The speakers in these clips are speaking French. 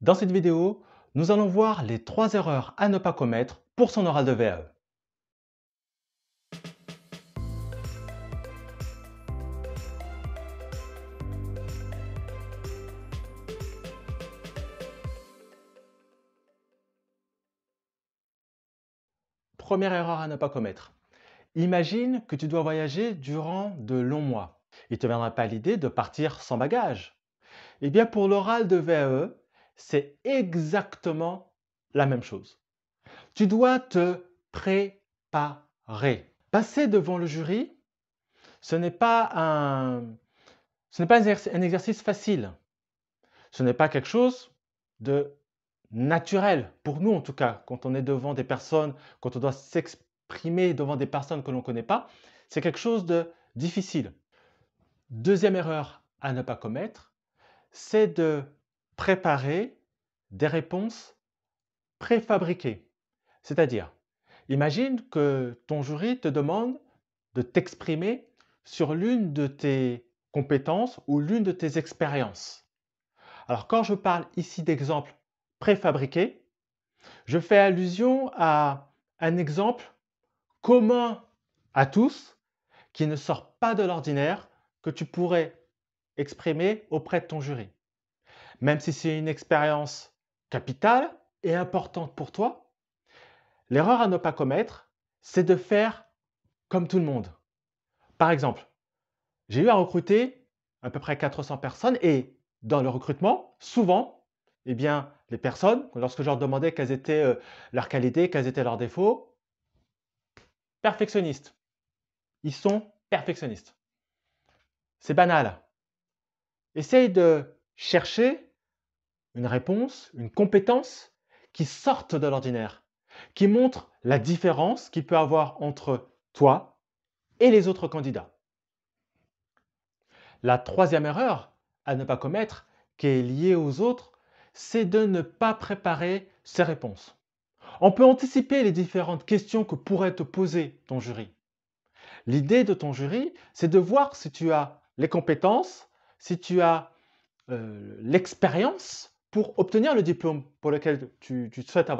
Dans cette vidéo, nous allons voir les 3 erreurs à ne pas commettre pour son oral de VAE. Première erreur à ne pas commettre. Imagine que tu dois voyager durant de longs mois. Il ne te viendra pas l'idée de partir sans bagage. Eh bien, pour l'oral de VAE, c'est exactement la même chose. Tu dois te préparer. Passer devant le jury, ce n'est pas un exercice facile. Ce n'est pas quelque chose de naturel, pour nous en tout cas, quand on est devant des personnes, quand on doit s'exprimer devant des personnes que l'on ne connaît pas, c'est quelque chose de difficile. Deuxième erreur à ne pas commettre, c'est de préparer des réponses préfabriquées. C'est-à-dire, imagine que ton jury te demande de t'exprimer sur l'une de tes compétences ou l'une de tes expériences. Alors quand je parle ici d'exemples préfabriqués, je fais allusion à un exemple commun à tous qui ne sort pas de l'ordinaire que tu pourrais exprimer auprès de ton jury. Même si c'est une expérience capitale et importante pour toi, l'erreur à ne pas commettre, c'est de faire comme tout le monde. Par exemple, j'ai eu à recruter à peu près 400 personnes et dans le recrutement, souvent, eh bien, les personnes, lorsque je leur demandais quelles étaient leurs qualités, quels étaient leurs défauts, perfectionnistes. Ils sont perfectionnistes. C'est banal. Essaye de chercher une réponse, une compétence qui sorte de l'ordinaire, qui montre la différence qu'il peut avoir entre toi et les autres candidats. La troisième erreur à ne pas commettre, qui est liée aux autres, c'est de ne pas préparer ses réponses. On peut anticiper les différentes questions que pourrait te poser ton jury. L'idée de ton jury, c'est de voir si tu as les compétences, si tu as l'expérience pour obtenir le diplôme pour lequel tu souhaites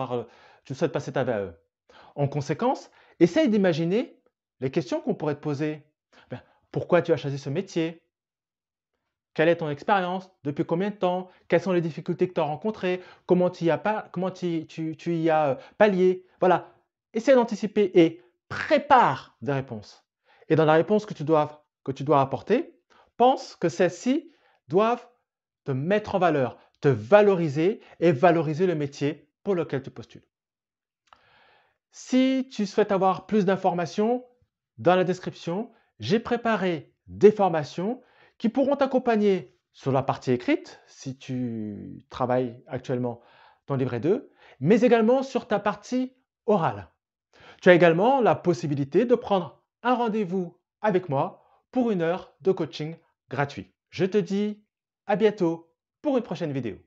passer ta VAE. En conséquence, essaye d'imaginer les questions qu'on pourrait te poser. Ben, pourquoi tu as choisi ce métier? Quelle est ton expérience? Depuis combien de temps? Quelles sont les difficultés que tu as rencontrées? Comment tu y as pallié? Voilà, essaie d'anticiper et prépare des réponses. Et dans la réponse que tu dois apporter, pense que celles-ci doivent te mettre en valeur, te valoriser et valoriser le métier pour lequel tu postules. Si tu souhaites avoir plus d'informations, dans la description, j'ai préparé des formations qui pourront t'accompagner sur la partie écrite, si tu travailles actuellement ton livret 2, mais également sur ta partie orale. Tu as également la possibilité de prendre un rendez-vous avec moi pour 1 heure de coaching gratuit. Je te dis à bientôt pour une prochaine vidéo.